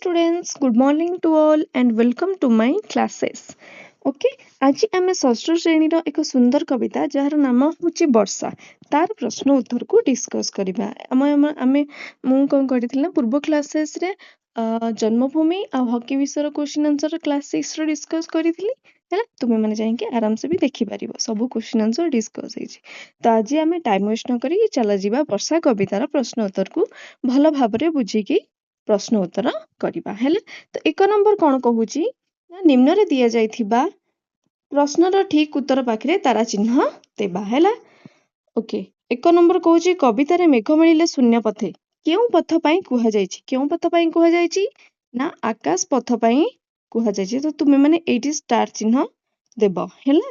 students, good morning to all and welcome to my classes. Okay, ଆଜି ଆମେ ଷଷ୍ଠ ଶ୍ରେଣୀର ଏକ ସୁନ୍ଦର କବିତା ଯାହାର ନାମ ହେଉଛି ବର୍ଷା ତାର ପ୍ରଶ୍ନ ଉତ୍ତରକୁ ଡିସ୍କସ୍ କରିବା। ମୁଁ କ'ଣ କରିଥିଲି ନା ପୂର୍ବ କ୍ଲାସେସରେ ଜନ୍ମଭୂମି ଆଉ ହକି ବିଷୟର କ୍ୱେଶ୍ଚିନ୍ ଆନ୍ସର କ୍ଲାସ୍ 6ର ଡିସ୍କସ୍ କରିଥିଲି ହେଲା। ତୁମେମାନେ ଯାଇକି ଆରାମସେ ବି ଦେଖିପାରିବ, ସବୁ କ୍ୱେଶ୍ଚିନ୍ ଆନ୍ସର ଡିସ୍କସ୍ ହେଇଛି। ତ ଆଜି ଆମେ ଟାଇମ୍ ୱେଷ୍ଟ ନ କରିକି ଚାଲ ଯିବା ବର୍ଷା କବିତାର ପ୍ରଶ୍ନ ଉତ୍ତରକୁ ଭଲ ଭାବରେ ବୁଝିକି ପ୍ରଶ୍ନ ଉତ୍ତର କରିବା ହେଲା। ତ 1 ନମ୍ବର କ'ଣ କହୁଛି ନା ନିମ୍ନରେ ଦିଆଯାଇଥିବା ପ୍ରଶ୍ନର ଠିକ୍ ଉତ୍ତର ପାଖରେ ତାରା ଚିହ୍ନ ଦେବା ହେଲା। ଓକେ, 1 ନମ୍ବର କହୁଛି କବିତାରେ ମେଘ ମିଳିଲେ ଶୂନ୍ୟ ପଥେ କେଉଁ ପଥ ପାଇଁ କୁହାଯାଇଛି? କେଉଁ ପଥ ପାଇଁ କୁହାଯାଇଛି? ନା ଆକାଶ ପଥ ପାଇଁ କୁହାଯାଇଛି। ତ ତୁମେ ମାନେ ଏଇଠି ଷ୍ଟାର ଚିହ୍ନ ଦେବ ହେଲା।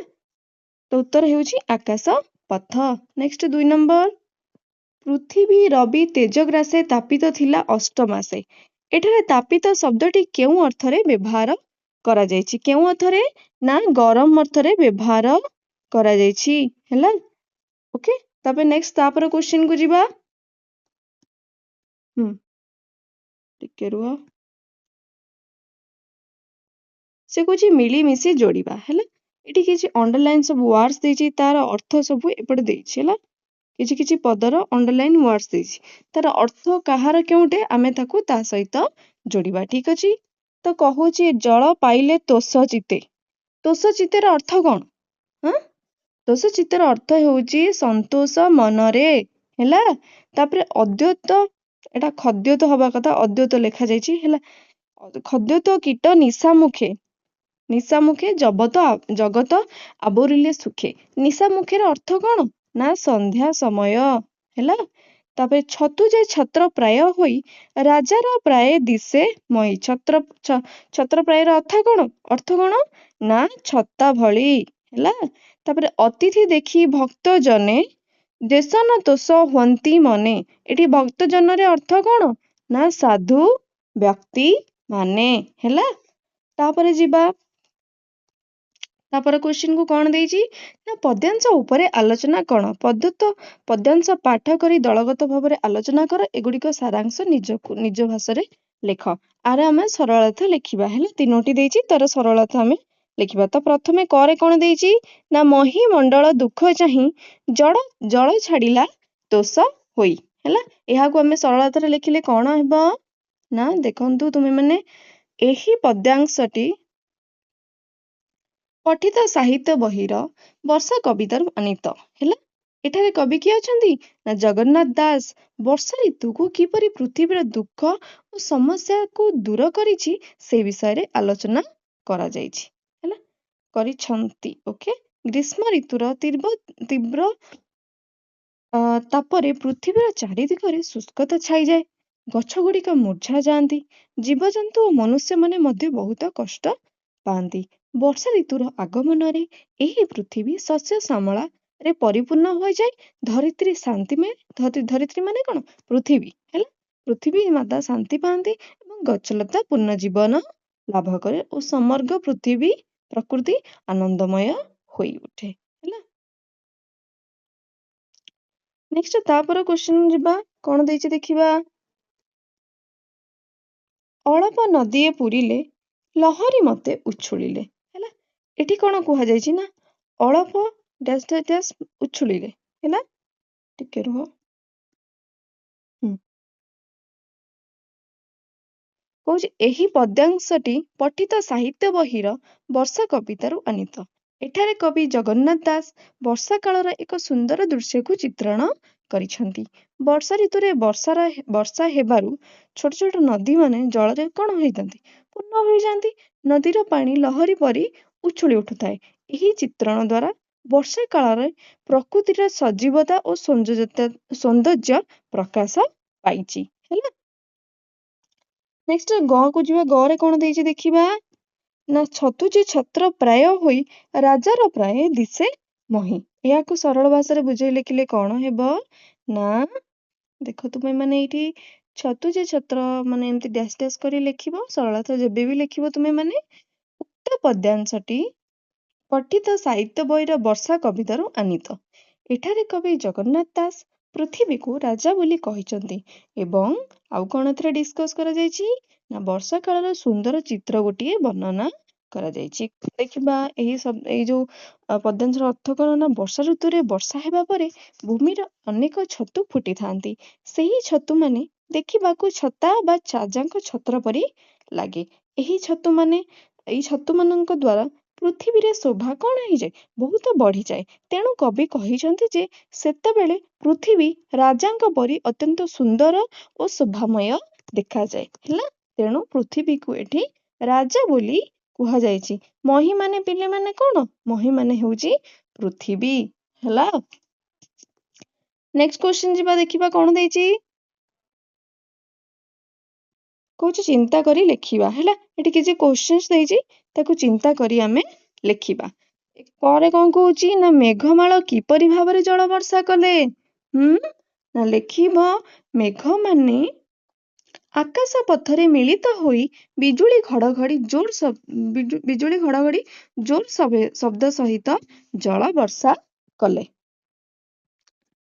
ତ ଉତ୍ତର ହେଉଛି ଆକାଶ ପଥ। ନେକ୍ସଟ 2 ନମ୍ବର, ପୃଥିବୀ ରବି ତେଜଗ୍ରାସେ ତାପିତ ଥିଲା ଅଷ୍ଟମାସେ। ଏଠାରେ ତାପିତ ଶବ୍ଦଟି କେଉଁ ଅର୍ଥରେ ବ୍ୟବହାର କରାଯାଇଛି? କେଉଁ ଅର୍ଥରେ? ନା ଗରମ ଅର୍ଥରେ ବ୍ୟବହାର କରାଯାଇଛି ହେଲା। ଓକେ, ତାପରେ ନେକ୍ସଟ ତାପରେ କ୍ୱେଶ୍ଚିନ୍ କୁ ଯିବା। ଟିକେ ରୁହ, ସେ କହୁଛି ମିଳିମିଶି ଯୋଡ଼ିବା ହେଲା। ଏଠି କିଛି ଅଣ୍ଡରଲାଇନ୍ ସବୁ ୱାର୍ଡସ୍ ଦେଇଛି, ତାର ଅର୍ଥ ସବୁ ଏପଟେ ଦେଇଛି ହେଲା। କିଛି କିଛି ପଦର ଅଣ୍ଡରଲାଇନ୍ ୱାର୍ଡସ୍ ଦେଇଛି, ତାର ଅର୍ଥ କାହାର କେଉଁଟେ ଆମେ ତାକୁ ତା ସହିତ ଯୋଡ଼ିବା। ଠିକ ଅଛି, ତ କହୁଛି ଜଳ ପାଇଲେ ତୋଷ ଚିତେ। ତୋଷ ଚିତେର ଅର୍ଥ କ'ଣ? ତୋଷ ଚିତେର ଅର୍ଥ ହେଉଛି ସନ୍ତୋଷ ମନରେ ହେଲା। ତାପରେ ଅଦ୍ୱୈତ, ଏଟା ଖଦ୍ୟତ ହବା କଥା, ଅଦ୍ୱୈତ ଲେଖାଯାଇଛି ହେଲା। ଖଦ୍ୟତ କୀଟ ନିଶାମୁଖେ, ନିଶାମୁଖେ ଜଗତ ଆବୋରିଲେ ସୁଖେ। ନିଶାମୁଖେର ଅର୍ଥ କ'ଣ? ନା ସନ୍ଧ୍ୟା ସମୟ ହେଲା। ତାପରେ ଛତୁ ଯେ ଛତ୍ର ପ୍ରାୟ ହୋଇ ରାଜାର ପ୍ରାୟ ଦିଶେ ମଇ। ଛତ୍ର ପ୍ରାୟର ଅର୍ଥ କ'ଣ? ନା ଛତା ଭଳି ହେଲା। ତାପରେ ଅତିଥି ଦେଖି ଭକ୍ତ ଜନେ ଦେଶନ ତୋଷ ହୁଅନ୍ତି ମନେ। ଏଠି ଭକ୍ତ ଜନରେ ଅର୍ଥ କ'ଣ? ନା ସାଧୁ ବ୍ୟକ୍ତି ମାନେ ହେଲା। ତାପରେ ଯିବା, ତାପରେ କ୍ୱେଶ୍ଚିନ୍ କୁ କ'ଣ ଦେଇଛି ନା ପଦ୍ୟାଂଶ ଉପରେ ଆଲୋଚନା କ'ଣ? ପଦ୍ୟାଂଶ ପାଠ କରି ଦଳଗତ ଭାବରେ ଆଲୋଚନା କର, ଏଗୁଡ଼ିକ ସାରାଂଶ ନିଜ ଭାଷାରେ ଲେଖ। ଆରେ ଆମେ ସରଳାର୍ଥ ଲେଖିବା ହେଲା। 3ଟି ଦେଇଛି, ତାର ସରଳାର୍ଥ ଆମେ ଲେଖିବା। ତ ପ୍ରଥମେ କରେ କ'ଣ ଦେଇଛି ନା ମହି ମଣ୍ଡଳ ଦୁଃଖ ଚାହିଁ ଜଳ ଛାଡ଼ିଲା ତୋଷ ହୋଇ ହେଲା। ଏହାକୁ ଆମେ ସରଳାର୍ଥରେ ଲେଖିଲେ କ'ଣ ହେବ? ନା ଦେଖନ୍ତୁ ତୁମେ ମାନେ, ଏହି ପଦ୍ୟାଂଶଟି ପଠିତ ସାହିତ୍ୟ ବହିର ବର୍ଷା କବିତାରୁ ଆନିତ ହେଲା। ଏଠାରେ କବି କିଏ ଅଛନ୍ତି? ନା ଜଗନ୍ନାଥ ଦାସ ବର୍ଷା ଋତୁକୁ କିପରି ପୃଥିବୀର ଦୁଃଖ ଓ ସମସ୍ୟାକୁ ଦୂର କରିଛି ସେ ବିଷୟରେ ଆଲୋଚନା କରାଯାଇଛି ହେଲା, କରିଛନ୍ତି। ଓକେ, ଗ୍ରୀଷ୍ମ ଋତୁର ତୀବ୍ର ତାପରେ ପୃଥିବୀର ଚାରିଦିଗରେ ଶୁଷ୍କତା ଛାଇଯାଏ, ଗଛ ଗୁଡ଼ିକ ମୂର୍ଚ୍ଛା ଯାଆନ୍ତି, ଜୀବଜନ୍ତୁ ଓ ମନୁଷ୍ୟମାନେ ମଧ୍ୟ ବହୁତ କଷ୍ଟ ପାଆନ୍ତି। ବର୍ଷା ଋତୁର ଆଗମନରେ ଏହି ପୃଥିବୀ ଶସ୍ୟ ଶ୍ୟାମଳାରେ ପରିପୂର୍ଣ୍ଣ ହୋଇଯାଏ। ଧରିତ୍ରୀ ଶାନ୍ତିମୟ, ଧରିତ୍ରୀ ମାନେ କ'ଣ? ପୃଥିବୀ ହେଲା। ପୃଥିବୀ ମାତା ଶାନ୍ତି ପାଆନ୍ତି ଏବଂ ଗଛଲତା ପୂର୍ଣ୍ଣ ଜୀବନ ଲାଭ କରେ ଓ ସମଗ୍ର ପ୍ରକୃତି ଆନନ୍ଦମୟ ହୋଇ ଉଠେ ହେଲା। ନେକ୍ସଟ ତାପରେ କ୍ୱେଶ୍ଚିନ୍ ଯିବା, କ'ଣ ଦେଇଛି ଦେଖିବା। ଅଳପ ନଦୀଏ ପୁରିଲେ ଲହରୀ ମତେ ଉଛୁଳିଲେ ହେଲା। ଏଠି କ'ଣ କୁହାଯାଇଛି ନା ଅଳପ ଡ୍ୟାସ୍ ଡ୍ୟାସ୍ ଡ୍ୟାସ୍ ଉଛୁଳିଲେ ହେଲା। ଟିକେ ରୁହ, କହୁଛି ଏହି ପଦ୍ୟାଂଶଟି ପଠିତ ସାହିତ୍ୟ ବହିର ବର୍ଷା କବିତାରୁ ଆନିତ। ଏଠାରେ କବି ଜଗନ୍ନାଥ ଦାସ ବର୍ଷା କାଳର ଏକ ସୁନ୍ଦର ଦୃଶ୍ୟକୁ ଚିତ୍ରଣ କରିଛନ୍ତି। ବର୍ଷା ଋତୁରେ ବର୍ଷା ହେବାରୁ ଛୋଟ ଛୋଟ ନଦୀମାନେ ଜଳରେ କ'ଣ ହୋଇଥାନ୍ତି? ପୂର୍ଣ୍ଣ ହୋଇଯାଆନ୍ତି। ନଦୀର ପାଣି ଲହରୀ ପରି ଉଛୁଳି ଉଠୁଥାଏ। ଏହି ଚିତ୍ରଣ ଦ୍ୱାରା ବର୍ଷା କାଳରେ ପ୍ରକୃତିର ସଜୀବତା ଓ ସୌନ୍ଦର୍ଯ୍ୟ ପ୍ରକାଶ ପାଇଛି ହେଲା। ନେକ୍ସଟ ଗ କୁ ଯିବା। ଗ ରେ କ'ଣ ଦେଇଛି ଦେଖିବା। ନା ଛତୁ ଯେ ଛତ୍ର ପ୍ରାୟ ହୋଇ ରାଜାର ପ୍ରାୟ ଦିଶେ ମହି। ଏହାକୁ ସରଳ ଭାଷାରେ ବୁଝେଇ ଲେଖିଲେ କ'ଣ ହେବ? ନା ଦେଖ ତୁମେ ମାନେ ଏଇଠି ଛତୁ ଯେ ଛତ୍ର ମାନେ ଏମିତି ଡ୍ୟାସ୍ ଡ୍ୟାସ୍ କରି ଲେଖିବ। ସରଳାର୍ଥ ଯେବେ ବି ଲେଖିବ ତୁମେ ମାନେ, ଉକ୍ତ ପଦ୍ୟାଂଶଟି ପଠିତ ସାହିତ୍ୟ ବହିର ବର୍ଷା କବିତାରୁ ଆନିତ। ଏଠାରେ କବି ଜଗନ୍ନାଥ ଦାସ ପୃଥିବୀକୁ ରାଜା ବୋଲି କହିଛନ୍ତି ଏବଂ ଆଉ କଣ ଏଥିରେ ଡିସ୍କସ୍ କରାଯାଇଛି ନା ବର୍ଷା କାଳର ସୁନ୍ଦର ଚିତ୍ର ଗୋଟିଏ ବର୍ଣ୍ଣନା କରାଯାଇଛି। ଦେଖିବା ଏଇ ଯୋଉ ପଦ୍ୟାଂଶର ଅର୍ଥ କଣ ନା ବର୍ଷା ଋତୁରେ ବର୍ଷା ହେବା ପରେ ଭୂମିର ଅନେକ ଛତୁ ଫୁଟିଥାନ୍ତି। ସେହି ଛତୁମାନେ ଦେଖିବାକୁ ଛତା ବା ରାଜାଙ୍କ ଛତ୍ର ପରି ଲାଗେ। ଏଇ ଛତୁମାନଙ୍କ ଦ୍ୱାରା ପୃଥିବୀରେ ଶୋଭା କଣ ହେଇଯାଏ ବହୁତ ବଢିଯାଏ। ତେଣୁ କବି କହିଛନ୍ତି ଯେ ସେତେବେଳେ ପୃଥିବୀ ରାଜାଙ୍କ ପରି ଅତ୍ୟନ୍ତ ସୁନ୍ଦର ଓ ଶୋଭାମୟ ଦେଖାଯାଏ। ହେଲା, ତେଣୁ ପୃଥିବୀକୁ ଏଠି ରାଜା ବୋଲି କୁହାଯାଇଛି। ମହି ମାନେ ପିଲାମାନେ କଣ? ମହି ମାନେ ହେଉଛି ପୃଥିବୀ। ହେଲା, ନେକ୍ସଟ କ୍ୱେଶ୍ଚନ ଯିବା, ଦେଖିବା କଣ ଦେଇଛି। କହୁଛି ଚିନ୍ତା କରି ଲେଖିବା। ହେଲା, ଏଠି କିଛି କ୍ୱେଶ୍ଚନ୍ସ ଦେଇଛି, ତାକୁ ଚିନ୍ତା କରି ଆମେ ଲେଖିବା। ପରେ କଣ କହୁଛି ନା ମେଘମାଳ କିପରି ଭାବରେ ଜଳ ବର୍ଷା କଲେ? ନା ଲେଖିବ ମେଘମାନେ ଆକାଶ ପଥରେ ମିଳିତ ହୋଇ ବିଜୁଳି ଘଡଘଡି ଜୋର ଶବ୍ଦ ସହିତ ଜଳ ବର୍ଷା କଲେ।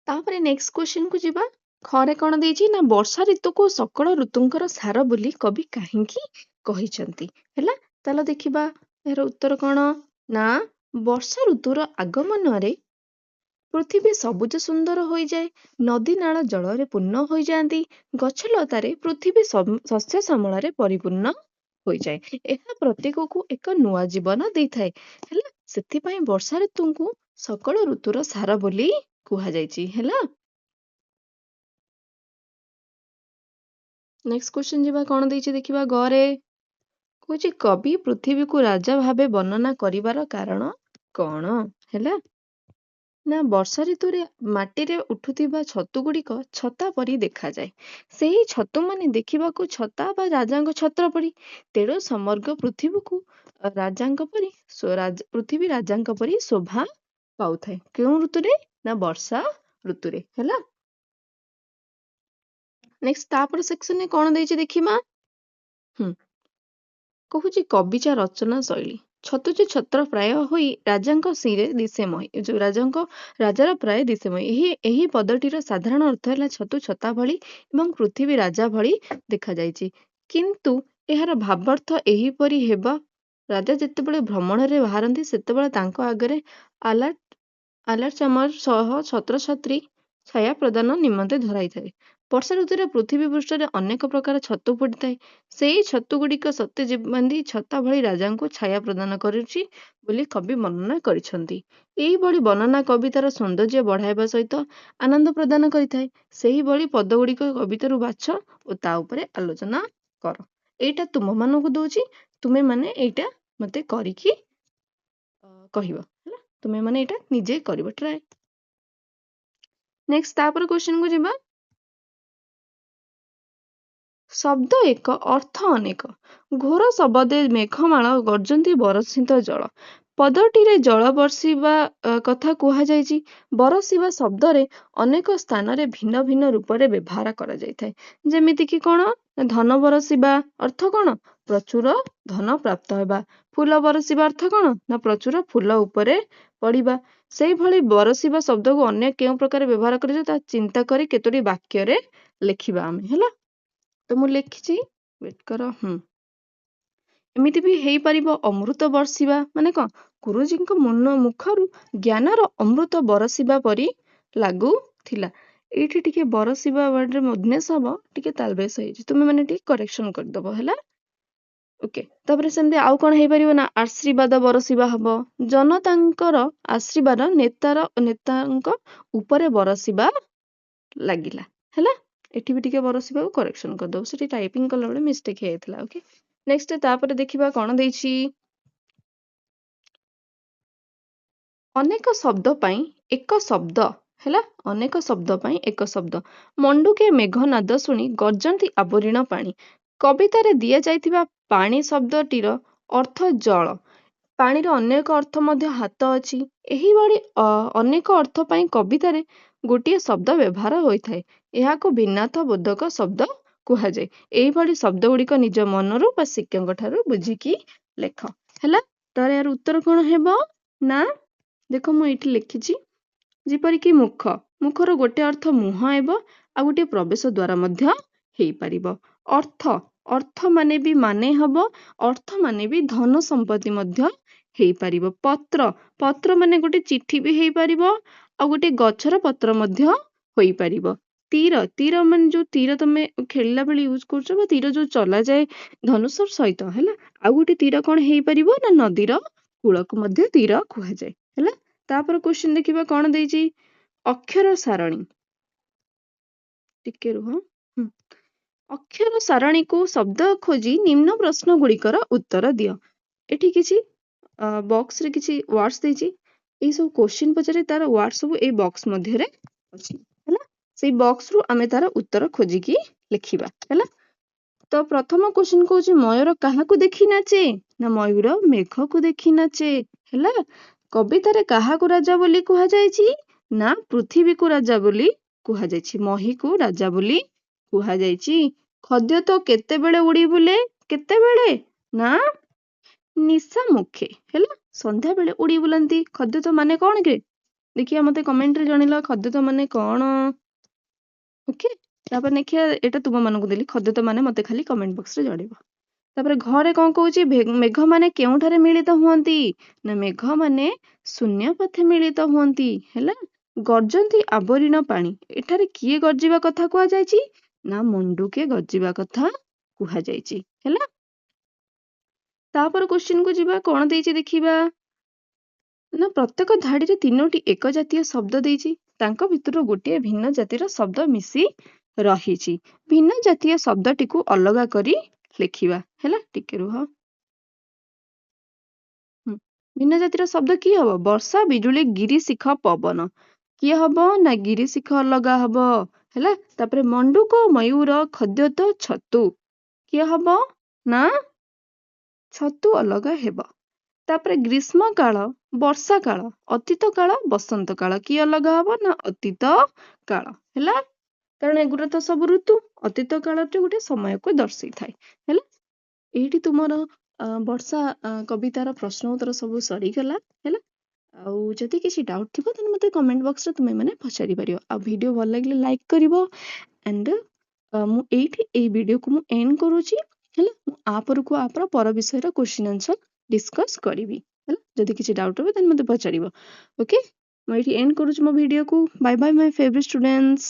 ତାପରେ ନେକ୍ସଟ କ୍ୱେଶ୍ଚନ କୁ ଯିବା। ଖରେ କଣ ଦେଇଛି ନା ବର୍ଷା ଋତୁକୁ ସକଳ ଋତୁଙ୍କର ସାର ବୋଲି କବି କାହିଁକି କହିଛନ୍ତି? ହେଲା, ତାହେଲେ ଦେଖିବା ଏହାର ଉତ୍ତର କଣ ନା ବର୍ଷା ଋତୁର ଆଗମନରେ ପୃଥିବୀ ସବୁଜ ସୁନ୍ଦର ହୋଇଯାଏ, ନଦୀ ନାଳ ଜଳରେ ପୂର୍ଣ୍ଣ ହୋଇଯାଆନ୍ତି, ଗଛଲତାରେ ପୃଥିବୀ ଶସ୍ୟ ଶ୍ୟାମଳରେ ପରିପୂର୍ଣ୍ଣ ହୋଇଯାଏ। ଏହା ପ୍ରତ୍ୟେକକୁ ଏକ ନୂଆ ଜୀବନ ଦେଇଥାଏ। ହେଲା, ସେଥିପାଇଁ ବର୍ଷା ଋତୁକୁ ସକଳ ଋତୁର ସାର ବୋଲି କୁହାଯାଇଛି। ହେଲା, ନେକ୍ସଟ କ୍ୱେଶ୍ଚନ ଯିବା, କଣ ଦେଇଛି ଦେଖିବା। ଗରେ କହୁଛି କବି ପୃଥିବୀକୁ ରାଜା ଭାବେ ବର୍ଣ୍ଣନା କରିବାର କାରଣ କଣ? ହେଲା, ନା ବର୍ଷା ଋତୁରେ ମାଟିରେ ଉଠୁଥିବା ଛତୁ ଗୁଡିକ ଛତା ପରି ଦେଖାଯାଏ। ସେହି ଛତୁମାନେ ଦେଖିବାକୁ ଛତା ବା ରାଜାଙ୍କ ଛତ୍ର ପରି। ତେଣୁ ସମଗ୍ର ପୃଥିବୀକୁ ପୃଥିବୀ ରାଜାଙ୍କ ପରି ଶୋଭା ପାଉଥାଏ। କେଉଁ ଋତୁରେ? ନା ବର୍ଷା ଋତୁରେ। ହେଲା, ନେକ୍ସଟ ତାପରେ ସେକ୍ସନରେ କଣ ଦେଇଛି ଦେଖିବା। କହୁଛି କବିତା ରଚନା ଶୈଳୀ। ଛତୁଛି ଛତ୍ର ପ୍ରାୟ ହୋଇ ରାଜାଙ୍କ ଶିରେ ଦିଶେମୟ। ରାଜାର ପ୍ରାୟ ଦିଶେମୟ। ଏହି ପଦଟିର ସାଧାରଣ ଅର୍ଥ ହେଲା ଛତୁ ଛତା ଭଳି ଏବଂ ପୃଥିବୀ ରାଜା ଭଳି ଦେଖାଯାଇଛି। କିନ୍ତୁ ଏହାର ଭାବାର୍ଥ ଏହିପରି ହେବ, ରାଜା ଯେତେବେଳେ ଭ୍ରମଣରେ ବାହାରନ୍ତି ସେତେବେଳେ ତାଙ୍କ ଆଗରେ ଆଲଟ ଚାମର ସହ ଛତ୍ରଛତ୍ରୀ ଛାୟା ପ୍ରଦାନ ନିମନ୍ତେ ଧରାଇଥାଏ। ବର୍ଷା ଋତୁରେ ପୃଥିବୀ ପୃଷ୍ଠରେ ଅନେକ ପ୍ରକାର ଛତୁ ଫୁଟିଥାଏ। ସେଇ ଛତୁ ଗୁଡିକ ସତେ ଯେମିତି ଛତା ଭଳି ରାଜାଙ୍କୁ ଛାୟା ପ୍ରଦାନ କରୁଛି ବୋଲି କବି ବର୍ଣ୍ଣନା କରିଛନ୍ତି। ଏହିଭଳି ବର୍ଣ୍ଣନା କବିତାର ସୌନ୍ଦର୍ଯ୍ୟ ବଢାଇବା ସହିତ ଆନନ୍ଦ ପ୍ରଦାନ କରିଥାଏ। ସେହିଭଳି ପଦ ଗୁଡିକ କବିତାରୁ ବାଛ ଓ ତା ଉପରେ ଆଲୋଚନା କର। ଏଇଟା ତୁମମାନଙ୍କୁ ଦଉଛି, ତୁମେ ମାନେ ଏଇଟା ମତେ କରିକି କହିବ। ହେଲା, ତୁମେ ମାନେ ଏଇଟା ନିଜେ କରିବ ଟ୍ରାଏ। ନେକ୍ସଟ ତାପରେ କ୍ୱେଶ୍ଚନ କୁ ଯିବା। ଶବ୍ଦ ଏକ ଅର୍ଥ ଅନେକ, ଘୋର ଶବଦେ ମେଘମାଳ ଗର୍ଜନ୍ତି ବରଷିତ ଜଳ। ପଦଟିରେ ଜଳ ବର୍ଷିବା କଥା କୁହାଯାଇଛି। ବରଷିବା ଶବ୍ଦରେ ଅନେକ ସ୍ଥାନରେ ଭିନ୍ନ ଭିନ୍ନ ରୂପରେ ବ୍ୟବହାର କରାଯାଇଥାଏ। ଯେମିତିକି କଣ? ଧନ ବରଷିବା ଅର୍ଥ କଣ? ପ୍ରଚୁର ଧନ ପ୍ରାପ୍ତ ହେବା। ଫୁଲ ବରଷିବା ଅର୍ଥ କଣ? ନା ପ୍ରଚୁର ଫୁଲ ଉପରେ ପଡିବା। ସେଇଭଳି ବରଷିବା ଶବ୍ଦକୁ ଅନ୍ୟ କେଉଁ ପ୍ରକାର ବ୍ୟବହାର କରାଯାଏ ତା ଚିନ୍ତା କରି କେତୋଟି ବାକ୍ୟରେ ଲେଖିବା ଆମେ। ହେଲା, ତ ମୁଁ ଲେଖିଛି, ୱେଟ୍ କର। ଏମିତି ବି ହେଇପାରିବ ଅମୃତ ବର୍ଷିବା, ମାନେ କଣ? ଗୁରୁଜୀଙ୍କ ମୁଖରୁ ଜ୍ଞାନର ଅମୃତ ବରଷିବା ପରି ଲାଗୁଥିଲା। ଏଇଠି ଟିକେ ବରଷିବା ୱାର୍ଡରେ ମୁଦନେସ୍ ହବ, ଟିକେ ତାଲବେସ ହେଇଛି, ତୁମେ ମାନେ ଟିକେ କରେକ୍ସନ କରିଦବ। ହେଲା, ଓକେ। ତାପରେ ସେମିତି ଆଉ କଣ ହେଇପାରିବ ନା ଆଶୀର୍ବାଦ ବରଷିବା ହବ। ଜନତାଙ୍କର ଆଶୀର୍ବାଦ ନେତାଙ୍କ ଉପରେ ବରଷିବା ଲାଗିଲା। ହେଲା, ଏଠି ବି ଟିକେ ବରଷିବାକୁ କରେକ୍ସନ କରିଦବ, ସେଠି ଟାଇପିଂ କଲାବେଳେ ମିଷ୍ଟେକ୍ ହେଇଯାଇଥିଲା। ଓକେ, ନେକ୍ସଟ ତାପରେ ଦେଖିବା କଣ ଦେଇଛି। ଅନେକ ଶବ୍ଦ ପାଇଁ ଏକ ଶବ୍ଦ। ହେଲା, ଅନେକ ଶବ୍ଦ ପାଇଁ ଏକ ଶବ୍ଦ। ମଣ୍ଡୁକେ ମେଘନାଦ ଶୁଣି ଗର୍ଜନ୍ତି ଆବରୀଣ ପାଣି। କବିତାରେ ଦିଆଯାଇଥିବା ପାଣି ଶବ୍ଦଟିର ଅର୍ଥ ଜଳ। ପାଣିର ଅନେକ ଅର୍ଥ ମଧ୍ୟ ହାତ ଅଛି। ଏହିଭଳି ଅନେକ ଅର୍ଥ ପାଇଁ କବିତାରେ ଗୋଟିଏ ଶବ୍ଦ ବ୍ୟବହାର ହୋଇଥାଏ। ଏହାକୁ ଭିନ୍ନାର୍ଥ ବୋଧକ ଶବ୍ଦ କୁହାଯାଏ। ଏଇଭଳି ଶବ୍ଦ ଗୁଡିକ ନିଜ ମନରୁ ବା ଶିକ୍ଷକଙ୍କ ଠାରୁ ବୁଝିକି ଲେଖ। ହେଲା, ତାର ଏହାର ଉତ୍ତର କଣ ହେବ ନା ଦେଖ, ମୁଁ ଏଇଠି ଲେଖିଛି ଯେପରିକି ମୁଖ। ମୁଖର ଗୋଟେ ଅର୍ଥ ମୁହଁ ହେବ ଆଉ ଗୋଟେ ପ୍ରବେଶ ଦ୍ୱାର ମଧ୍ୟ ହେଇପାରିବ। ଅର୍ଥ ଅର୍ଥ ମାନେ ବି ମାନେ ହବ, ଅର୍ଥ ମାନେ ବି ଧନ ସମ୍ପତ୍ତି ମଧ୍ୟ ହେଇପାରିବ। ପତ୍ର ପତ୍ର ମାନେ ଗୋଟେ ଚିଠି ବି ହେଇପାରିବ ଆଉ ଗୋଟେ ଗଛର ପତ୍ର ମଧ୍ୟ ହୋଇପାରିବ। ତୀର ତୀର ମାନେ ଯୋଉ ତୀର ତମେ ଖେଳିଲା ବେଳେ ୟୁଜ କରୁଛ ବା ତୀର ଯୋଉ ଚଲାଯାଏ ଧନୁଷ ସହିତ ହେଲା। ଆଉ ଗୋଟେ ତୀର କଣ ହେଇପାରିବ ନା ନଦୀର କୂଳକୁ ମଧ୍ୟ ତୀର କୁହାଯାଏ ହେଲା। ତାପରେ କ୍ୱେଶ୍ଚିନ୍ ଦେଖିବା କଣ ଦେଇଛି। ଅକ୍ଷର ସାରଣୀ ଟିକେ ରୁହ। ଅକ୍ଷର ସାରଣୀକୁ ଶବ୍ଦ ଖୋଜି ନିମ୍ନ ପ୍ରଶ୍ନ ଗୁଡିକର ଉତ୍ତର ଦିଅ। ଏଠି କିଛି ବକ୍ସରେ କିଛି ୱାର୍ଡସ୍ ଦେଇଛି। ଏଇ ସବୁ କ୍ୱେଶ୍ଚିନ୍ ପଚାରେ ତାର ୱାର୍ଡ ସବୁ ଏଇ ବକ୍ସ ମଧ୍ୟରେ ଅଛି ହେଲା। ସେଇ ବକ୍ସରୁ ଆମେ ତାର ଉତ୍ତର ଖୋଜିକି ଲେଖିବା ହେଲା। ତ ପ୍ରଥମ କ୍ୱେଶ୍ଚିନ୍ କହୁଛି ମୟୂର କାହାକୁ ଦେଖି ନାଚେ ନା ମୟୂର ମେଘକୁ ଦେଖି ନାଚେ ହେଲା। କବିତାରେ କାହାକୁ ରାଜା ବୋଲି କୁହାଯାଇଛି ନା ପୃଥିବୀକୁ ରାଜା ବୋଲି କୁହାଯାଇଛି। ମହିକୁ ରାଜା ବୋଲି କୁହାଯାଇଛି। ଖଦ୍ୟ ତ କେତେବେଳେ ଉଡି ବୁଲେ କେତେବେଳେ ନା ନିଶା ମୁଖେ ହେଲା। ସନ୍ଧ୍ୟା ବେଳେ ଉଡି ବୁଲନ୍ତି। ଖଦ୍ୟ ତ ମାନେ କଣ କି ଦେଖିବା ମତେ କମେଣ୍ଟରେ ଜଣେଇଲ ଖଦ୍ୟ ତ ମାନେ କଣ। ଓକେ ତାପରେ ଦେଖିବା ଏଇଟା ତୁମ ମାନଙ୍କୁ ଦେଲି ଖଦ୍ୟ ତ ମାନେ ମତେ ଖାଲି କମେଣ୍ଟ ବକ୍ସରେ ଜଣେଇବ। ତାପରେ ଘରେ କଣ କହୁଛି ମେଘ ମାନେ କେଉଁଠାରେ ମିଳିତ ହୁଅନ୍ତି ନା ମେଘ ମାନେ ଶୂନ୍ୟ ପଥେ ମିଳିତ ହୁଅନ୍ତି ହେଲା। ଗର୍ଜନ୍ତି ଆବରୀଣ ପାଣି ଏଠାରେ କିଏ ଗର୍ଜିବା କଥା କୁହାଯାଇଛି ନା ମୁଣ୍ଡୁକେ ଗର୍ଜିବା କଥା କୁହାଯାଇଛି ହେଲା। ତାପରେ କ୍ୱେଶ୍ଚିନ୍ କୁ ଯିବା କଣ ଦେଇଛି ଦେଖିବା ନା ପ୍ରତ୍ୟେକ ଧାଡିରେ 3ଟି ଏକ ଜାତୀୟ ଶବ୍ଦ ଦେଇଛି। ତାଙ୍କ ଭିତରୁ ଗୋଟିଏ ଭିନ୍ନ ଜାତିର ଶବ୍ଦ ମିଶି ରହିଛି। ଭିନ୍ନ ଜାତୀୟ ଶବ୍ଦଟିକୁ ଅଲଗା କରି ଲେଖିବା ହେଲା। ଟିକେ ରୁହ। ଭିନ୍ନ ଜାତିର ଶବ୍ଦ କିଏ ହବ ବର୍ଷା ବିଜୁଳି ଗିରି ଶିଖ ପବନ କିଏ ହବ ନା ଗିରି ଶିଖ ଅଲଗା ହବ ହେଲା। ତାପରେ ମଣ୍ଡୁକ ମୟୂର ଖଦ୍ୟ ତ ଛତୁ କିଏ ହବ ନା ଛତୁ ଅଲଗା ହେବ। ତାପରେ ଗ୍ରୀଷ୍ମ କାଳ ବର୍ଷା କାଳ ଅତୀତ କାଳ ବସନ୍ତ କାଳ କିଏ ଅଲଗା ହବ ନା ଅତୀତ କାଳ ହେଲା। କାରଣ ଏଗୁଡା ତ ସବୁ ଋତୁ ଅତୀତ କାଳଟି ଗୋଟେ ସମୟକୁ ଦର୍ଶେଇଥାଏ ହେଲା। ଏଇଠି ତୁମର ବର୍ଷା କବିତାର ପ୍ରଶ୍ନ ଉତ୍ତର ସବୁ ସରିଗଲା ହେଲା। ଆଉ ଯଦି କିଛି ଡାଉଟ୍ ଥିବ ତାହେଲେ ମତେ କମେଣ୍ଟ ବକ୍ସରେ ତୁମେ ମାନେ ପଚାରି ପାରିବ। ଆଉ ଭିଡିଓ ଭଲ ଲାଗିଲେ ଲାଇକ୍ କରିବ ଆଣ୍ଡ ମୁଁ ଏଇଠି ଏଇ ଭିଡିଓକୁ ମୁଁ ଏଣ୍ଡ କରୁଛି ହେଲା। ମୁଁ ଆପର ପର ବିଷୟର କ୍ୱେଶ୍ଚିନ୍ ଆନ୍ସର ଡିସ୍କସ୍ କରିବି ହେଲା। ଯଦି କିଛି ଡାଉଟ୍ ହବ ତାହେଲେ ମତେ ପଚାରିବ। ଓକେ ମୁଁ ଏଇଠି ଏଣ୍ଡ କରୁଛି ମୋ ଭିଡିଓକୁ। ବାଏ ବାଏ ମାଇ ଫେଭରେଟ୍ ଷ୍ଟୁଡେଣ୍ଟସ୍।